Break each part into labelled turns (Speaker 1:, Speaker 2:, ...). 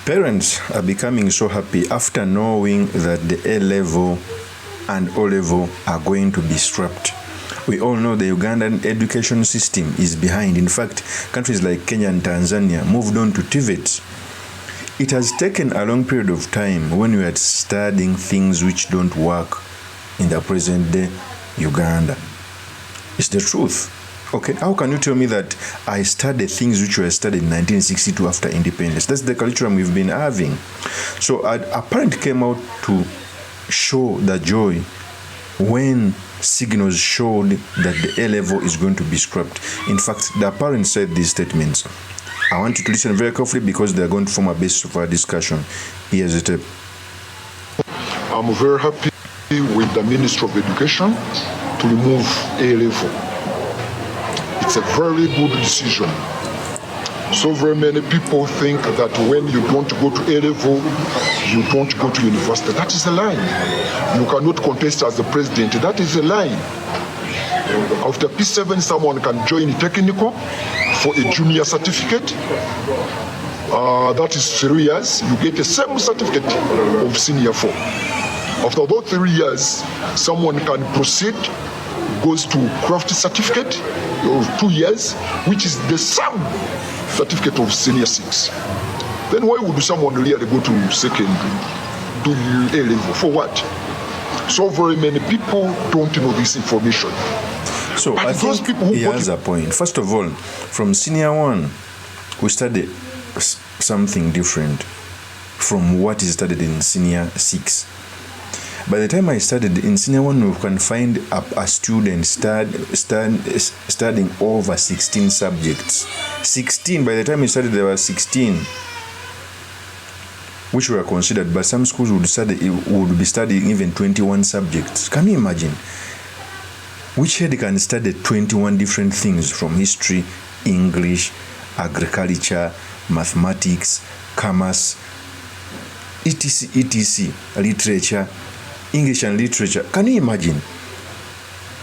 Speaker 1: Parents are becoming so happy after knowing that the A-level and O-level are going to be scrapped. We all know the Ugandan education system is behind. In fact, countries like Kenya and Tanzania moved on to TVET. It has taken a long period of time when we are studying things which don't work in the present day Uganda. It's the truth. Okay, how can you tell me that I studied things which were studied in 1962 after independence? That's the curriculum we've been having. So a parent came out to show the joy when signals showed that the A-level is going to be scrapped. In fact, the parent said these statements. I want you to listen very carefully because they are going to form a basis of our discussion. Here's the tape.
Speaker 2: I'm very happy with the Ministry of Education to remove A-level. It's a very good decision. So very many people think that when you don't go to A-level, you don't go to university. That is a lie. You cannot contest as the president. That is a lie. After P7, someone can join technical for a junior certificate. That is 3 years. You get the same certificate of senior 4. After about 3 years, someone can proceed, goes to craft certificate of 2 years, which is the same certificate of senior 6. Then why would someone really go to secondary, do A-level? For what? So very many people don't know this information.
Speaker 1: So
Speaker 2: but
Speaker 1: I think he has a point. First of all, from senior 1, we studied something different from what is studied in senior 6. By the time I studied in senior 1, we can find a student studying over 16 subjects. 16. By the time we studied, there were 16, which were considered. But some schools would be studying even 21 subjects. Can you imagine? Which head can study 21 different things from history, English, agriculture, mathematics, commerce, etc., literature, English and literature. Can you imagine?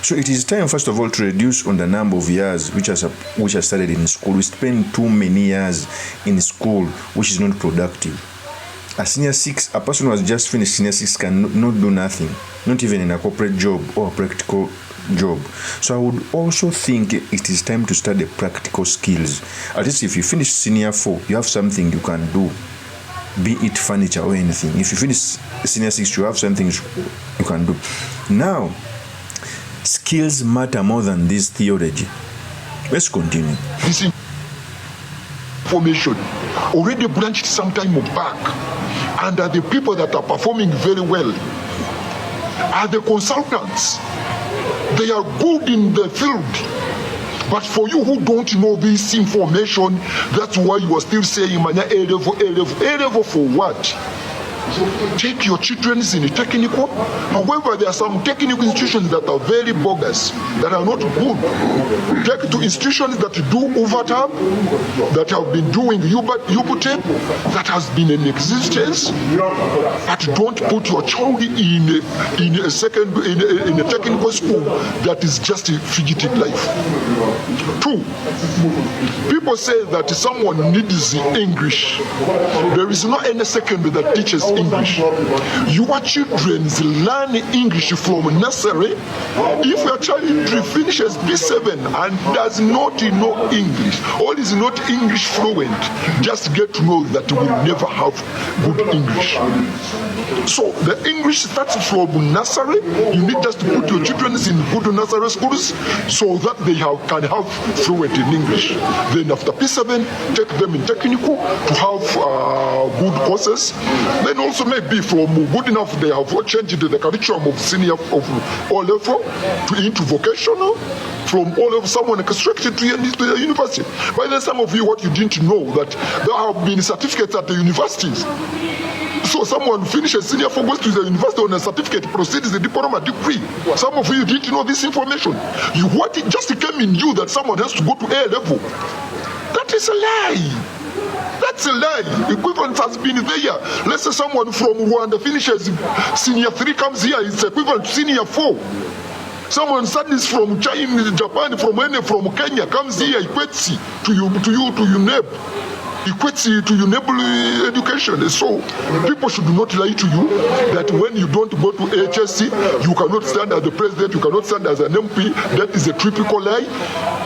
Speaker 1: So it is time, first of all, to reduce on the number of years which are studied in school. We spend too many years in school, which is not productive. A senior 6, a person who has just finished senior 6 can not do nothing, not even in a corporate job or a practical job. So I would also think it is time to study practical skills. At least if you finish senior 4, you have something you can do, be it furniture or anything. If you finish senior 6, you have something you can do. Now, skills matter more than this theology. Let's continue.
Speaker 2: This information already branched some time back, and the people that are performing very well are the consultants. They are good in the field. But for you who don't know this information, that's why you are still saying, man, A-level, A-level. A-level for what? Take your children in technical. However, there are some technical institutions that are very bogus, that are not good. Take to institutions that do overtime, that have been doing UBTEP, that has been in existence. But don't put your child in a technical school that is just a fugitive life. 2, people say that someone needs English. There is not any secondary that teaches English. Your children learn English from nursery. If your child finishes P7 and does not know English or is not English fluent, just get to know that we will never have good English. So the English starts from nursery. You need just to put your children in good nursery schools so that they can have fluent in English. Then after P7, take them in technical to have good courses. Then also maybe from good enough, they have changed the curriculum of senior of O-level into vocational. From O-level, someone constructed to the university. By then, some of you, what you didn't know, that there have been certificates at the universities. So someone finishes senior 4, goes to the university on a certificate, proceeds the diploma degree. Some of you didn't know this information. What it just came in you that someone has to go to A-level. That is a lie. That's a lie. Equivalence has been there. Let's say someone from Rwanda finishes senior 3, comes here, it's equivalent to senior 4. Someone studies from China, Japan, from Kenya, comes here, equates to UNEP. equates to enable education. So people should not lie to you that when you don't go to HSC, you cannot stand as the president, you cannot stand as an MP. That is a typical lie.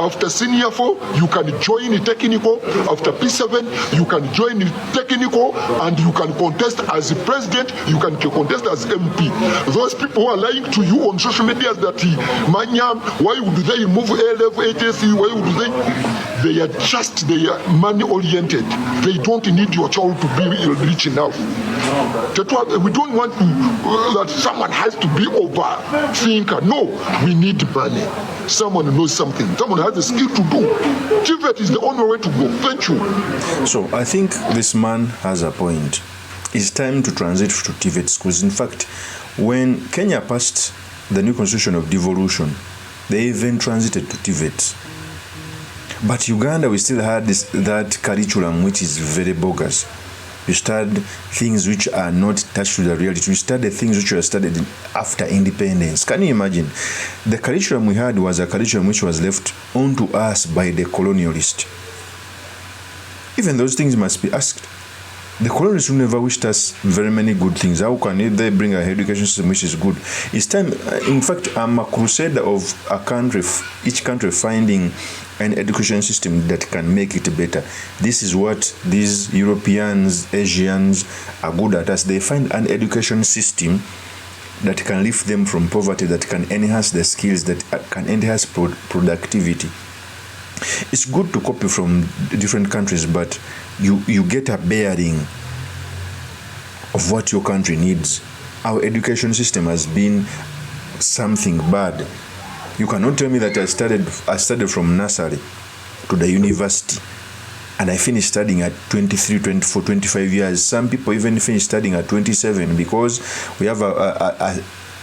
Speaker 2: After senior 4, you can join the technical. After P7, you can join the technical and you can contest as the president, you can contest as MP. Those people who are lying to you on social media that Manyam, why would they move A-level, HSC, why would they are money oriented. They don't need your child to be rich enough. We don't want to, that someone has to be overthinker. No, we need money. Someone knows something. Someone has a skill to do. TVET is the only way to go. Thank you.
Speaker 1: So I think this man has a point. It's time to transit to TVET schools. In fact, when Kenya passed the new constitution of devolution, they even transited to TVET. But Uganda, we still had that curriculum which is very bogus. We studied things which are not attached to the reality. We studied things which were studied after independence. Can you imagine? The curriculum we had was a curriculum which was left onto us by the colonialist. Even those things must be asked. The colonists never wished us very many good things. How can they bring an education system which is good? It's time. In fact, I'm a crusader of a country, each country finding an education system that can make it better. This is what these Europeans, Asians are good at us. They find an education system that can lift them from poverty, that can enhance their skills, that can enhance productivity. It's good to copy from different countries, but you get a bearing of what your country needs. Our education system has been something bad. You cannot tell me that I studied from nursery to the university and I finished studying at 23, 24, 25 years. Some people even finish studying at 27 because we have a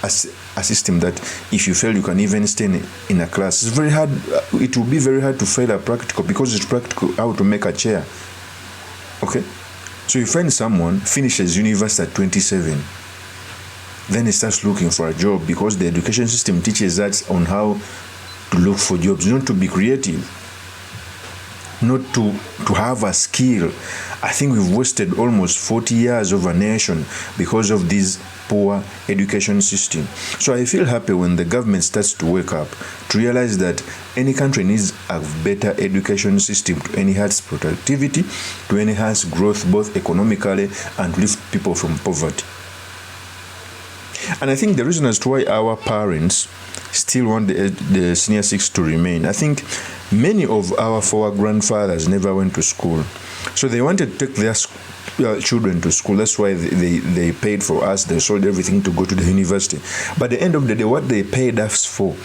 Speaker 1: system that if you fail, you can even stay in a class. It's very hard. It will be very hard to fail a practical because it's practical how to make a chair. Okay? So you find someone finishes university at 27. Then he starts looking for a job because the education system teaches us on how to look for jobs, not to be creative, not to have a skill. I think we've wasted almost 40 years of a nation because of this poor education system. So I feel happy when the government starts to wake up, to realize that any country needs a better education system to enhance productivity, to enhance growth both economically and lift people from poverty. And I think the reason as to why our parents still want the senior 6 to remain, I think many of our grandfathers never went to school. So they wanted to take their children to school. That's why they paid for us. They sold everything to go to the university. But at the end of the day, what they paid us for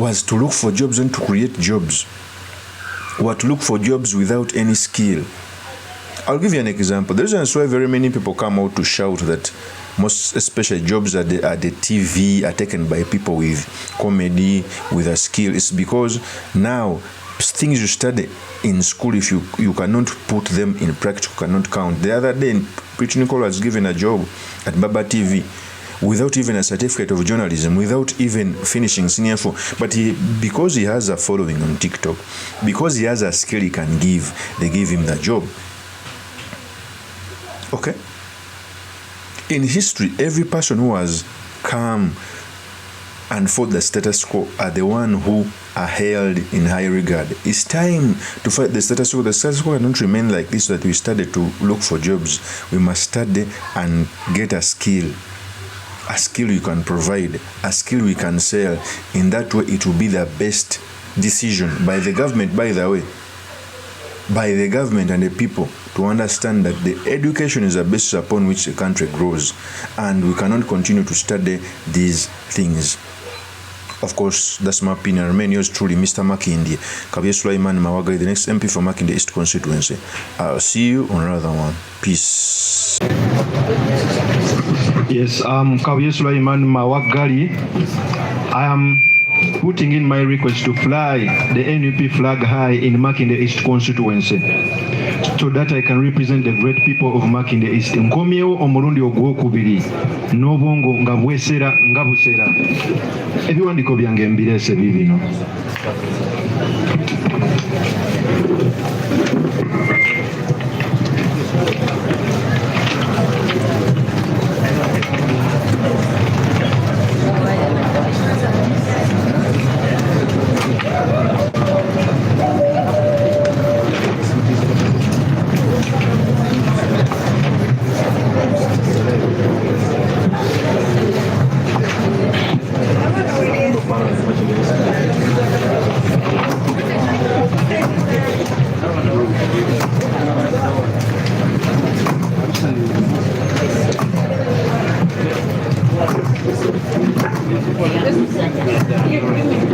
Speaker 1: was to look for jobs and to create jobs. Or to look for jobs without any skill. I'll give you an example. The reason why very many people come out to shout that most especially jobs at the TV are taken by people with comedy, with a skill, is because now things you study in school, if you cannot put them in practice, you cannot count. The other day, Preach Nicole was given a job at Baba TV without even a certificate of journalism, without even finishing senior 4. But because he has a following on TikTok, because he has a skill he can give, they gave him the job. Okay? In history, every person who has come and fought the status quo are the one who are held in high regard. It's time to fight the status quo. The status quo cannot remain like this, that we study to look for jobs. We must study and get a skill. A skill you can provide, a skill we can sell. In that way, it will be the best decision by the government, by the way. By the government and the people to understand that the education is the basis upon which the country grows, and we cannot continue to study these things. Of course, that's my opinion. Remain yours truly, Mr. Makindi, Kabir Sulaiman Mawagali, the next MP for Makindi East constituency. I'll see you on another one. Peace.
Speaker 3: Yes, Kabir Sulaiman Mawagali. I am putting in my request to fly the NUP flag high in Makinde East constituency, so that I can represent the great people of Makinde East. Nkomyewo omulundi ogwokubiri n'obwongo nga bwesera nga busera. Ebiwandiiko byange mbirese bibino.
Speaker 4: Yes.